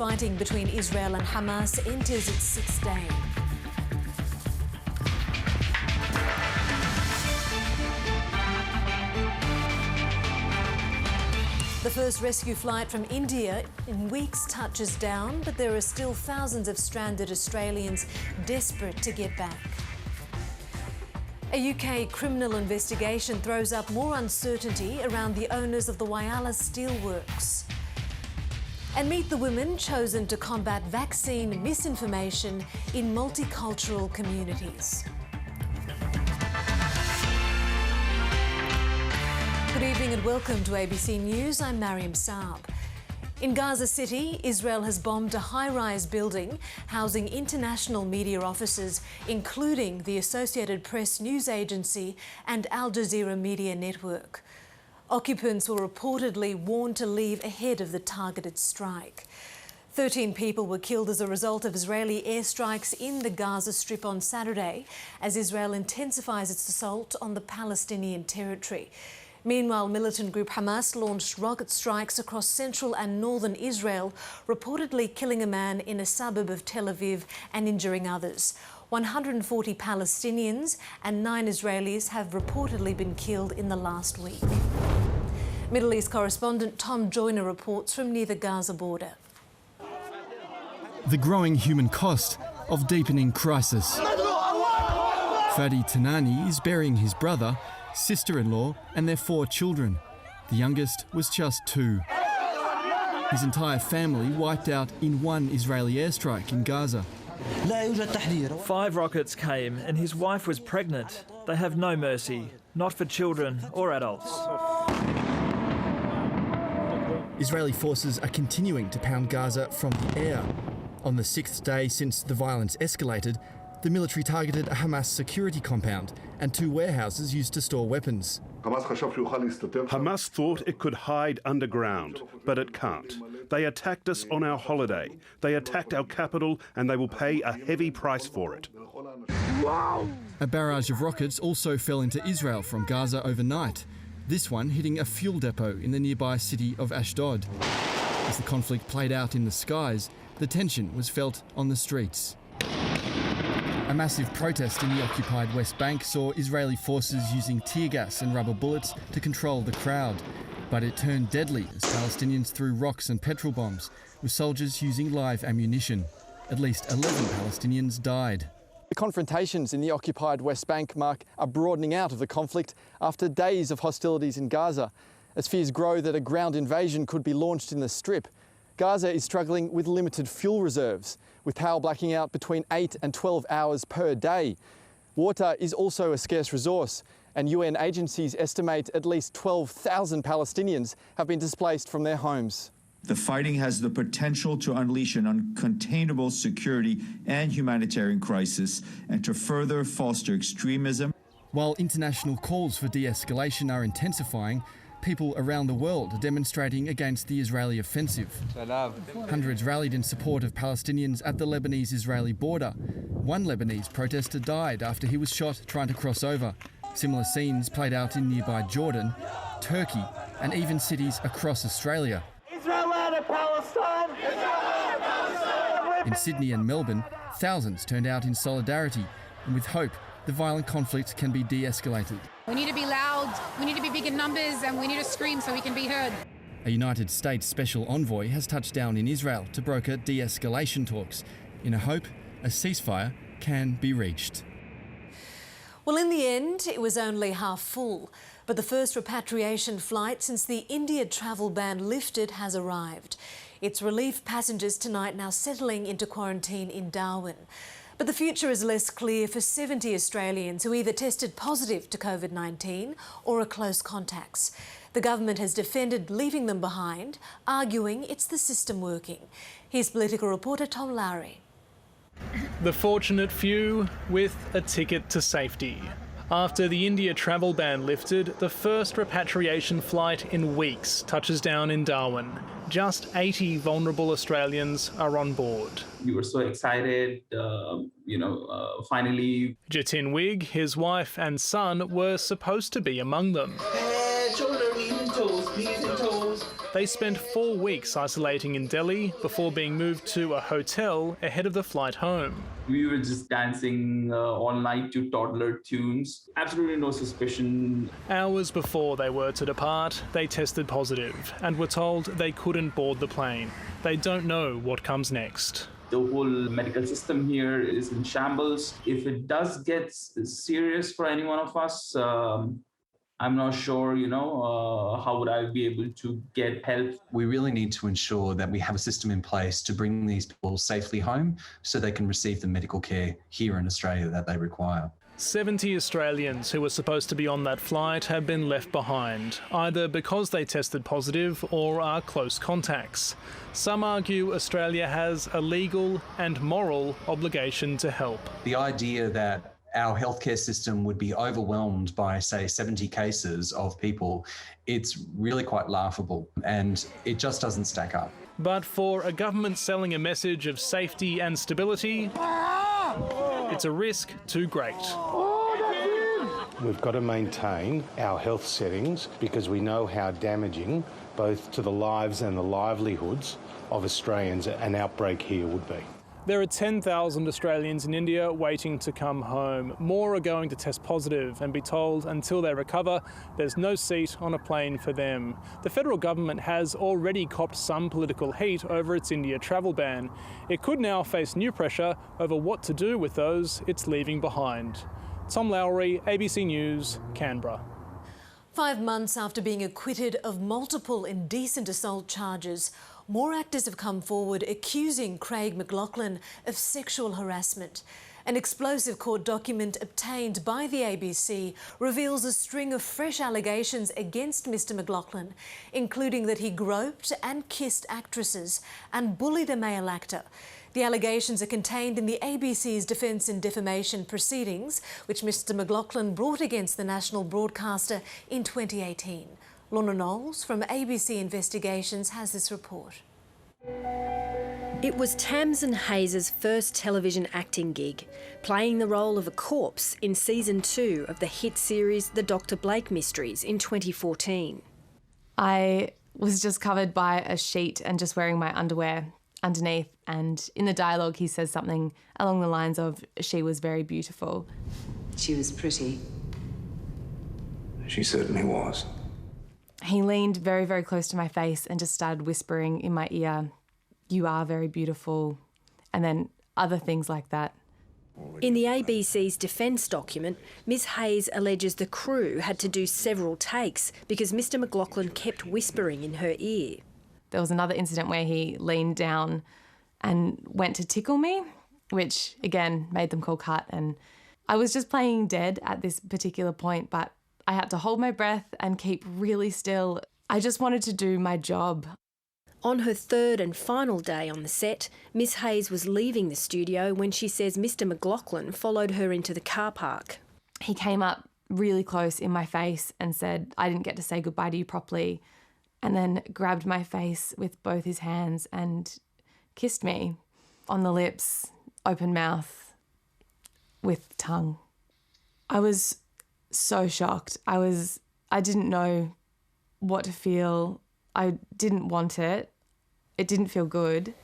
fighting between Israel and Hamas enters its sixth day. The first rescue flight from India in weeks touches down, but there are still thousands of stranded Australians desperate to get back. A UK criminal investigation throws up more uncertainty around the owners of the Whyalla Steelworks. And meet the women chosen to combat vaccine misinformation in multicultural communities. Good evening and welcome to ABC News. I'm Mariam Saab. In Gaza City, Israel has bombed a high-rise building housing international media offices, including the Associated Press news agency and Al Jazeera media network. Occupants were reportedly warned to leave ahead of the targeted strike. 13 people were killed as a result of Israeli airstrikes in the Gaza Strip on Saturday, as Israel intensifies its assault on the Palestinian territory. Meanwhile, militant group Hamas launched rocket strikes across central and northern Israel, reportedly killing a man in a suburb of Tel Aviv and injuring others. 140 Palestinians and 9 Israelis have reportedly been killed in the last week. Middle East correspondent Tom Joyner reports from near the Gaza border. The growing human cost of deepening crisis. Fadi Tanani is burying his brother, sister-in-law and their 4 children. The youngest was just 2. His entire family wiped out in one Israeli airstrike in Gaza. 5 rockets came and his wife was pregnant. They have no mercy, not for children or adults. Israeli forces are continuing to pound Gaza from the air. On the 6th day since the violence escalated, the military targeted a Hamas security compound and 2 warehouses used to store weapons. Hamas thought it could hide underground, but it can't. They attacked us on our holiday. They attacked our capital and they will pay a heavy price for it. A barrage of rockets also fell into Israel from Gaza overnight, this one hitting a fuel depot in the nearby city of Ashdod. As the conflict played out in the skies, the tension was felt on the streets. A massive protest in the occupied West Bank saw Israeli forces using tear gas and rubber bullets to control the crowd. But it turned deadly as Palestinians threw rocks and petrol bombs, with soldiers using live ammunition. At least 11 Palestinians died. The confrontations in the occupied West Bank mark a broadening out of the conflict after days of hostilities in Gaza, as fears grow that a ground invasion could be launched in the Strip. Gaza is struggling with limited fuel reserves, with power blacking out between 8 and 12 hours per day. Water is also a scarce resource, and UN agencies estimate at least 12,000 Palestinians have been displaced from their homes. The fighting has the potential to unleash an uncontainable security and humanitarian crisis and to further foster extremism. While international calls for de-escalation are intensifying, people around the world are demonstrating against the Israeli offensive. Hundreds rallied in support of Palestinians at the Lebanese-Israeli border. One Lebanese protester died after he was shot trying to cross over. Similar scenes played out in nearby Jordan, Turkey, and even cities across Australia. Israel and Palestine! In Sydney and Melbourne, thousands turned out in solidarity and with hope the violent conflict can be de-escalated. We need to be loud, we need to be big in numbers, and we need to scream so we can be heard. A United States special envoy has touched down in Israel to broker de-escalation talks in a hope a ceasefire can be reached. Well, in the end, it was only half full, but the first repatriation flight since the India travel ban lifted has arrived. It's relief passengers tonight now settling into quarantine in Darwin. But the future is less clear for 70 Australians who either tested positive to COVID-19 or are close contacts. The government has defended leaving them behind, arguing it's the system working. Here's political reporter Tom Lowry. The fortunate few with a ticket to safety. After the India travel ban lifted, the first repatriation flight in weeks touches down in Darwin. Just 80 vulnerable Australians are on board. We were so excited, finally. Jatin Wig, his wife and son were supposed to be among them. Children, eating toes, peas and toes. They spent 4 weeks isolating in Delhi before being moved to a hotel ahead of the flight home. We were just dancing all night to toddler tunes. Absolutely no suspicion. Hours before they were to depart, they tested positive and were told they couldn't board the plane. They don't know what comes next. The whole medical system here is in shambles. If it does get serious for any one of us, I'm not sure, how would I be able to get help? We really need to ensure that we have a system in place to bring these people safely home so they can receive the medical care here in Australia that they require. 70 Australians who were supposed to be on that flight have been left behind, either because they tested positive or are close contacts. Some argue Australia has a legal and moral obligation to help. The idea that our healthcare system would be overwhelmed by, say, 70 cases of people, it's really quite laughable, and it just doesn't stack up. But for a government selling a message of safety and stability, it's a risk too great. We've got to maintain our health settings because we know how damaging both to the lives and the livelihoods of Australians an outbreak here would be. There are 10,000 Australians in India waiting to come home. More are going to test positive and be told until they recover, there's no seat on a plane for them. The federal government has already copped some political heat over its India travel ban. It could now face new pressure over what to do with those it's leaving behind. Tom Lowry, ABC News, Canberra. 5 months after being acquitted of multiple indecent assault charges, more actors have come forward accusing Craig McLachlan of sexual harassment. An explosive court document obtained by the ABC reveals a string of fresh allegations against Mr. McLachlan, including that he groped and kissed actresses and bullied a male actor. The allegations are contained in the ABC's defence in defamation proceedings, which Mr. McLachlan brought against the national broadcaster in 2018. Lorna Knowles from ABC Investigations has this report. It was Tamsin Hayes' first television acting gig, playing the role of a corpse in season 2 of the hit series The Dr. Blake Mysteries in 2014. I was just covered by a sheet and just wearing my underwear underneath, and in the dialogue he says something along the lines of, "She was very beautiful." She was pretty. She certainly was. He leaned very, very close to my face and just started whispering in my ear, "You are very beautiful," and then other things like that. In the ABC's defence document, Ms Hayes alleges the crew had to do several takes because Mr McLachlan kept whispering in her ear. There was another incident where he leaned down and went to tickle me, which again made them call cut, and I was just playing dead at this particular point, but I had to hold my breath and keep really still. I just wanted to do my job. On her third and final day on the set, Ms Hayes was leaving the studio when she says Mr McLachlan followed her into the car park. He came up really close in my face and said, "I didn't get to say goodbye to you properly," and then grabbed my face with both his hands and kissed me on the lips, open mouth, with tongue. I was so shocked. I didn't know what to feel. I didn't want it. It didn't feel good.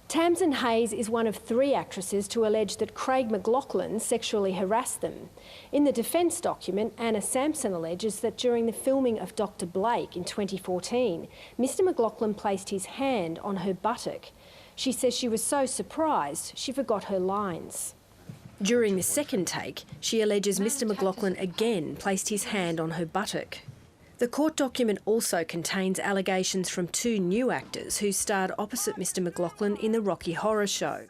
Tamsin Hayes is one of 3 actresses to allege that Craig McLachlan sexually harassed them. In the defence document, Anna Sampson alleges that during the filming of Dr. Blake in 2014, Mr McLachlan placed his hand on her buttock. She says she was so surprised she forgot her lines. During the second take, she alleges Mr McLachlan again placed his hand on her buttock. The court document also contains allegations from 2 new actors who starred opposite Mr McLachlan in the Rocky Horror Show.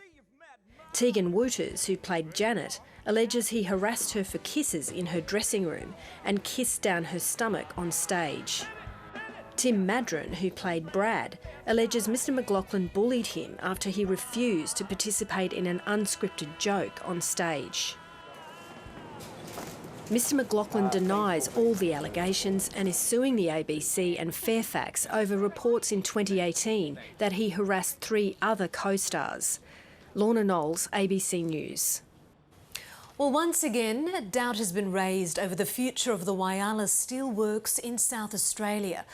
Tegan Wooters, who played Janet, alleges he harassed her for kisses in her dressing room and kissed down her stomach on stage. Tim Madron, who played Brad, alleges Mr McLachlan bullied him after he refused to participate in an unscripted joke on stage. Mr McLachlan denies all the allegations and is suing the ABC and Fairfax over reports in 2018 that he harassed 3 other co-stars. Lorna Knowles, ABC News. Well, once again, doubt has been raised over the future of the Whyalla Steelworks in South Australia.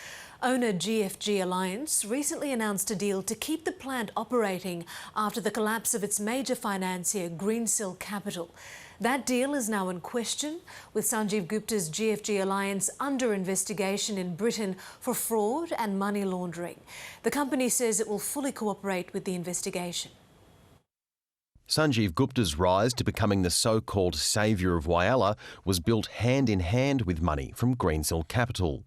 Owner GFG Alliance recently announced a deal to keep the plant operating after the collapse of its major financier, Greensill Capital. That deal is now in question, with Sanjeev Gupta's GFG Alliance under investigation in Britain for fraud and money laundering. The company says it will fully cooperate with the investigation. Sanjeev Gupta's rise to becoming the so-called saviour of Whyalla was built hand in hand with money from Greensill Capital.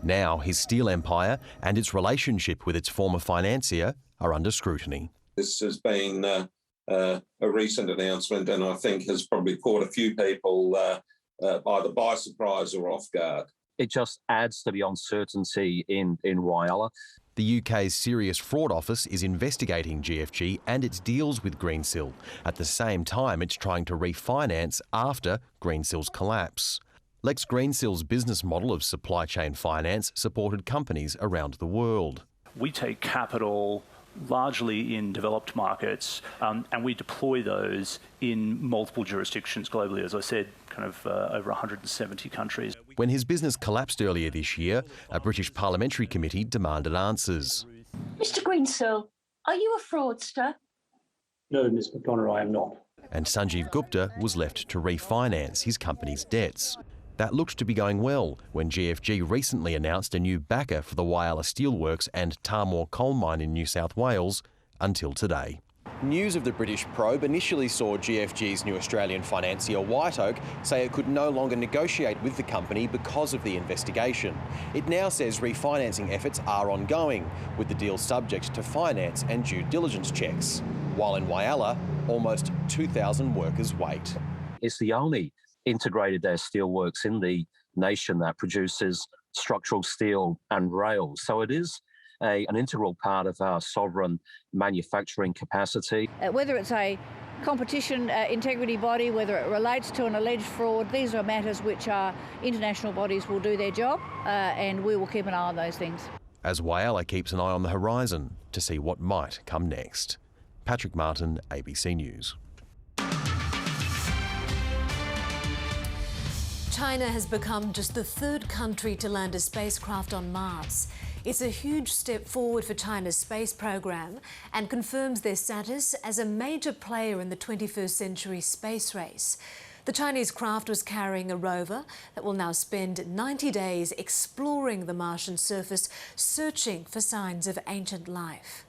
Now his steel empire and its relationship with its former financier are under scrutiny. This has been a recent announcement, and I think has probably caught a few people either by surprise or off guard. It just adds to the uncertainty in Whyalla. The UK's Serious Fraud Office is investigating GFG and its deals with Greensill. At the same time, it's trying to refinance after Greensill's collapse. Lex Greensill's business model of supply chain finance supported companies around the world. We take capital largely in developed markets and we deploy those in multiple jurisdictions globally, as I said, kind of over 170 countries. When his business collapsed earlier this year, a British parliamentary committee demanded answers. Mr Greensill, are you a fraudster? No, Ms McDonough, I am not. And Sanjeev Gupta was left to refinance his company's debts. That looked to be going well when GFG recently announced a new backer for the Whyalla Steelworks and Tarmore coal mine in New South Wales until today. News of the British probe initially saw GFG's new Australian financier White Oak say it could no longer negotiate with the company because of the investigation. It now says refinancing efforts are ongoing, with the deal subject to finance and due diligence checks. While in Whyalla, almost 2,000 workers wait. It's the only integrated steelworks in the nation that produces structural steel and rails. So it is an integral part of our sovereign manufacturing capacity. Whether it's a competition integrity body, whether it relates to an alleged fraud, these are matters which our international bodies will do their job and we will keep an eye on those things. As Whyalla keeps an eye on the horizon to see what might come next. Patrick Martin, ABC News. China has become just the third country to land a spacecraft on Mars. It's a huge step forward for China's space program and confirms their status as a major player in the 21st century space race. The Chinese craft was carrying a rover that will now spend 90 days exploring the Martian surface, searching for signs of ancient life.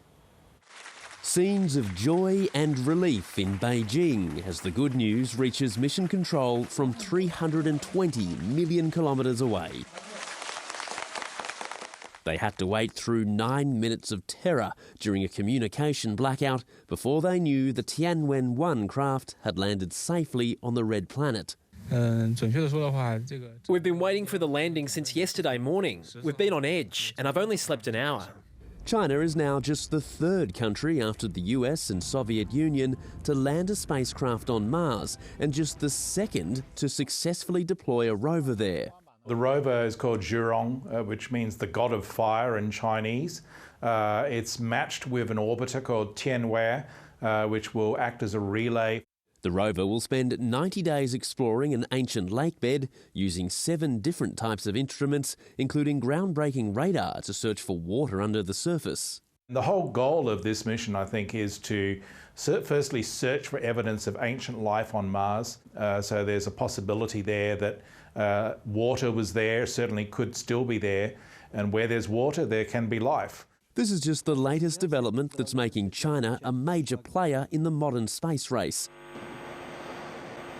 Scenes of joy and relief in Beijing as the good news reaches mission control from 320 million kilometres away. They had to wait through 9 minutes of terror during a communication blackout before they knew the Tianwen-1 craft had landed safely on the Red Planet. We've been waiting for the landing since yesterday morning. We've been on edge and I've only slept an hour. China is now just the third country after the US and Soviet Union to land a spacecraft on Mars and just the second to successfully deploy a rover there. The rover is called Zhurong, which means the god of fire in Chinese. It's matched with an orbiter called Tianwen, which will act as a relay. The rover will spend 90 days exploring an ancient lake bed using 7 different types of instruments, including groundbreaking radar to search for water under the surface. The whole goal of this mission, I think, is to firstly search for evidence of ancient life on Mars. So there's a possibility there that water was there, certainly could still be there, and where there's water, there can be life. This is just the latest development that's making China a major player in the modern space race.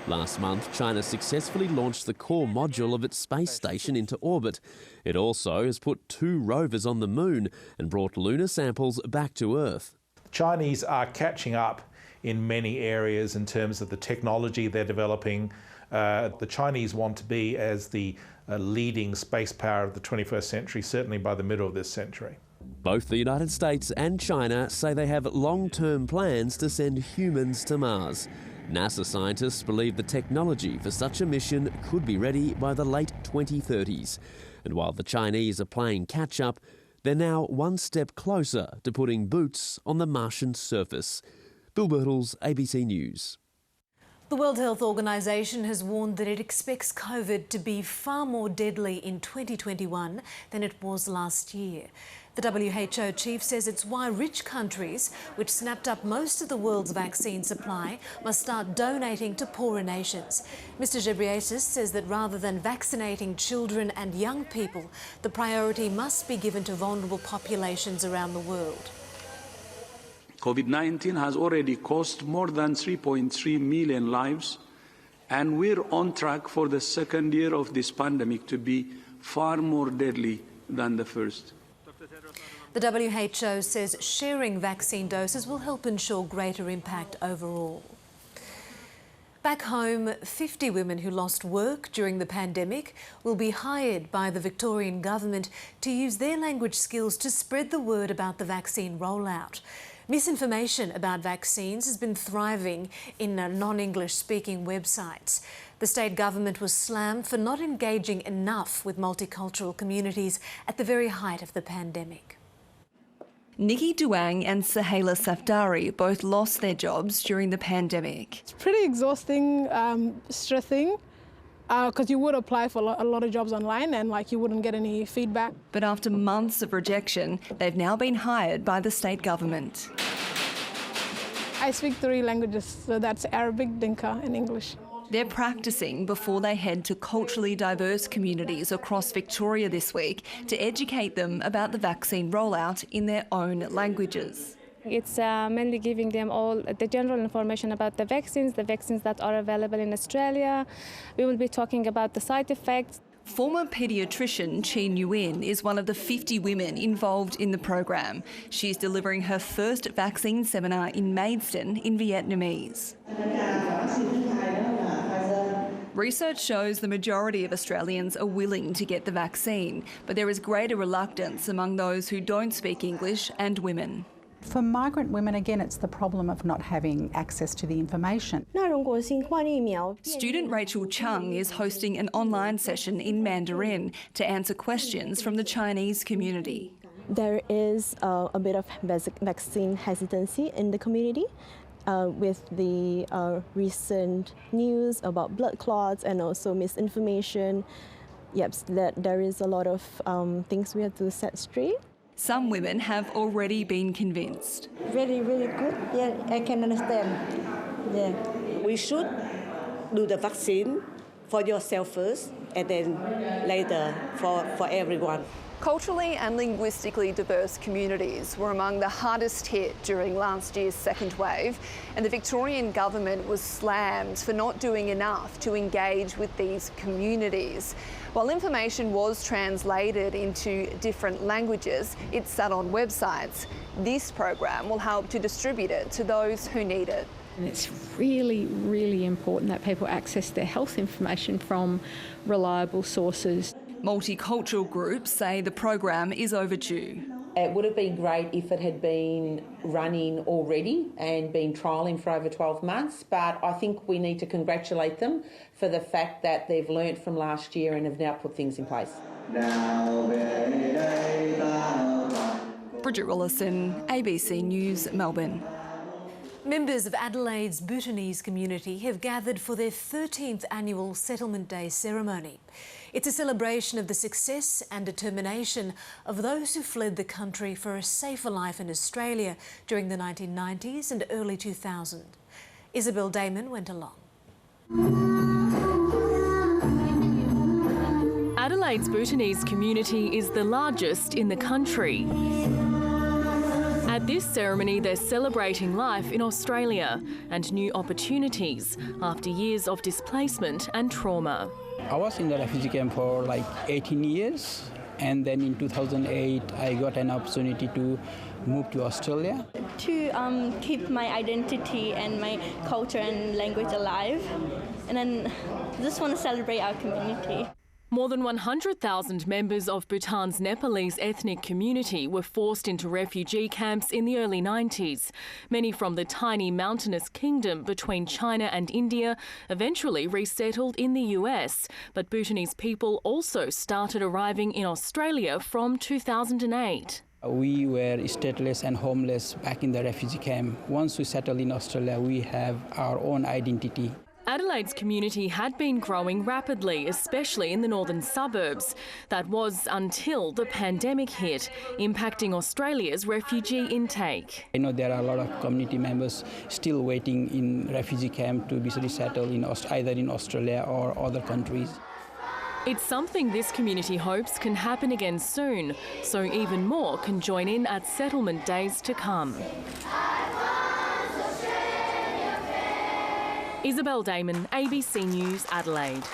Last month, China successfully launched the core module of its space station into orbit. It also has put 2 rovers on the moon and brought lunar samples back to Earth. Chinese are catching up in many areas in terms of the technology they're developing. The Chinese want to be as the leading space power of the 21st century, certainly by the middle of this century. Both the United States and China say they have long-term plans to send humans to Mars. NASA scientists believe the technology for such a mission could be ready by the late 2030s. And while the Chinese are playing catch-up, they're now one step closer to putting boots on the Martian surface. Bill Birtles, ABC News. The World Health Organization has warned that it expects COVID to be far more deadly in 2021 than it was last year. The WHO chief says it's why rich countries, which snapped up most of the world's vaccine supply, must start donating to poorer nations. Mr Ghebreyesus says that rather than vaccinating children and young people, the priority must be given to vulnerable populations around the world. COVID-19 has already cost more than 3.3 million lives, and we're on track for the second year of this pandemic to be far more deadly than the first. The WHO says sharing vaccine doses will help ensure greater impact overall. Back home, 50 women who lost work during the pandemic will be hired by the Victorian government to use their language skills to spread the word about the vaccine rollout. Misinformation about vaccines has been thriving in non-English speaking websites. The state government was slammed for not engaging enough with multicultural communities at the very height of the pandemic. Nikki Duang and Sahela Safdari both lost their jobs during the pandemic. It's pretty exhausting, stressing, because you would apply for a lot of jobs online and you wouldn't get any feedback. But after months of rejection, they've now been hired by the state government. I speak 3 languages, so that's Arabic, Dinka and English. They're practicing before they head to culturally diverse communities across Victoria this week to educate them about the vaccine rollout in their own languages. It's mainly giving them all the general information about the vaccines that are available in Australia. We will be talking about the side effects. Former paediatrician Chi Nguyen is one of the 50 women involved in the program. She's delivering her first vaccine seminar in Maidstone in Vietnamese. Research shows the majority of Australians are willing to get the vaccine, but there is greater reluctance among those who don't speak English and women. For migrant women, again, it's the problem of not having access to the information. Student Rachel Chung is hosting an online session in Mandarin to answer questions from the Chinese community. There is a bit of vaccine hesitancy in the community. With the recent news about blood clots and also misinformation, there is a lot of things we have to set straight. Some women have already been convinced. Really, really good. Yeah, I can understand. Yeah. We should do the vaccine for yourself first and then later for everyone. Culturally and linguistically diverse communities were among the hardest hit during last year's second wave, and the Victorian government was slammed for not doing enough to engage with these communities. While information was translated into different languages, it sat on websites. This program will help to distribute it to those who need it. And it's really, really important that people access their health information from reliable sources. Multicultural groups say the program is overdue. It would have been great if it had been running already and been trialling for over 12 months, but I think we need to congratulate them for the fact that they've learnt from last year and have now put things in place. Bridget Rollison, ABC News, Melbourne. Members of Adelaide's Bhutanese community have gathered for their 13th annual Settlement Day ceremony. It's a celebration of the success and determination of those who fled the country for a safer life in Australia during the 1990s and early 2000s. Isabel Damon went along. Adelaide's Bhutanese community is the largest in the country. At this ceremony, they're celebrating life in Australia and new opportunities after years of displacement and trauma. I was in the refugee camp for 18 years, and then in 2008 I got an opportunity to move to Australia. To keep my identity and my culture and language alive, and then just want to celebrate our community. More than 100,000 members of Bhutan's Nepalese ethnic community were forced into refugee camps in the early 90s. Many from the tiny mountainous kingdom between China and India eventually resettled in the US. But Bhutanese people also started arriving in Australia from 2008. We were stateless and homeless back in the refugee camp. Once we settled in Australia, we have our own identity. Adelaide's community had been growing rapidly, especially in the northern suburbs. That was until the pandemic hit, impacting Australia's refugee intake. I know there are a lot of community members still waiting in refugee camp to be resettled in either in Australia or other countries. It's something this community hopes can happen again soon, so even more can join in at settlement days to come. Isabel Damon, ABC News, Adelaide.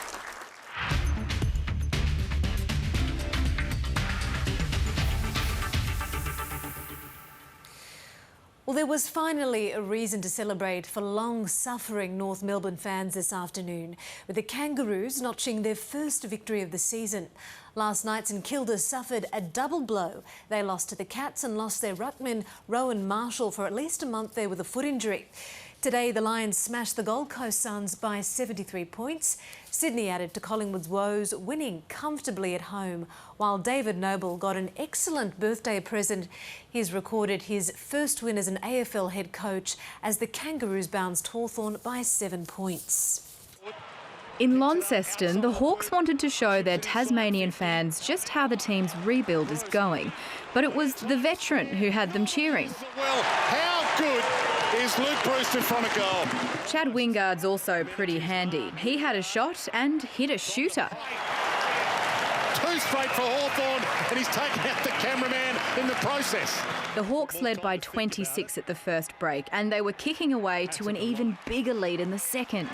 Well, there was finally a reason to celebrate for long-suffering North Melbourne fans this afternoon, with the Kangaroos notching their first victory of the season. Last night, St Kilda suffered a double blow. They lost to the Cats and lost their ruckman Rowan Marshall for at least a month there with a foot injury. Today, the Lions smashed the Gold Coast Suns by 73 points. Sydney added to Collingwood's woes, winning comfortably at home, while David Noble got an excellent birthday present. He's recorded his first win as an AFL head coach as the Kangaroos bounced Hawthorn by 7 points. In Launceston, the Hawks wanted to show their Tasmanian fans just how the team's rebuild is going. But it was the veteran who had them cheering. Well, how good is Luke Brewster from a goal? Chad Wingard's also pretty handy. He had a shot and hit a shooter. 2 straight for Hawthorn, and he's taken out the cameraman in the process. The Hawks led by 26 at the first break, and they were kicking away to an even bigger lead in the second.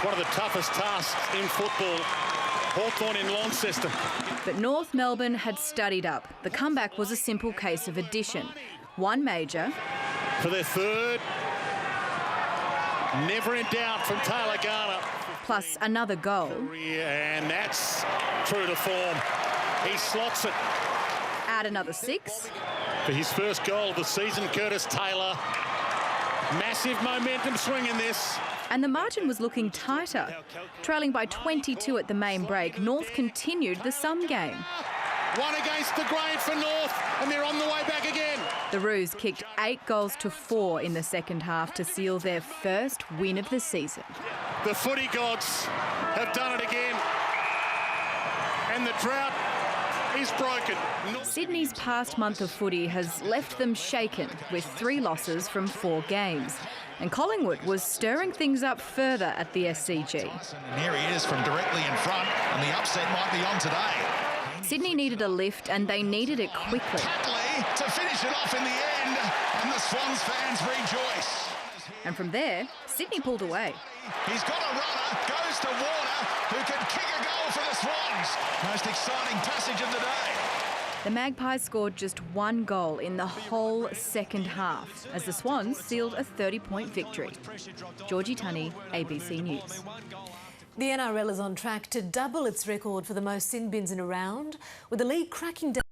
One of the toughest tasks in football, Hawthorn in Launceston. But North Melbourne had studied up. The comeback was a simple case of addition. One major. For their third. Never in doubt from Taylor Garner. Plus another goal. And that's true to form. He slots it. Add another 6. For his first goal of the season, Curtis Taylor. Massive momentum swing in this. And the margin was looking tighter. Trailing by 22 at the main break, North continued the sum game. One against the grain for North, and they're on the way back again. The Roos kicked 8 goals to 4 in the second half to seal their first win of the season. The footy gods have done it again, and the drought is broken. Sydney's past month of footy has left them shaken with 3 losses from 4 games. And Collingwood was stirring things up further at the SCG. And here he is from directly in front, and the upset might be on today. Sydney needed a lift, and they needed it quickly. Catley to finish it off in the end, and the Swans fans rejoice. And from there, Sydney pulled away. He's got a runner, goes to Warner, who can kick a goal for the Swans. Most exciting passage of the day. The Magpies scored just 1 goal in the whole second half as the Swans sealed a 30-point victory. Georgie Tunney, ABC News. The NRL is on track to double its record for the most sin bins in a round, with the league cracking down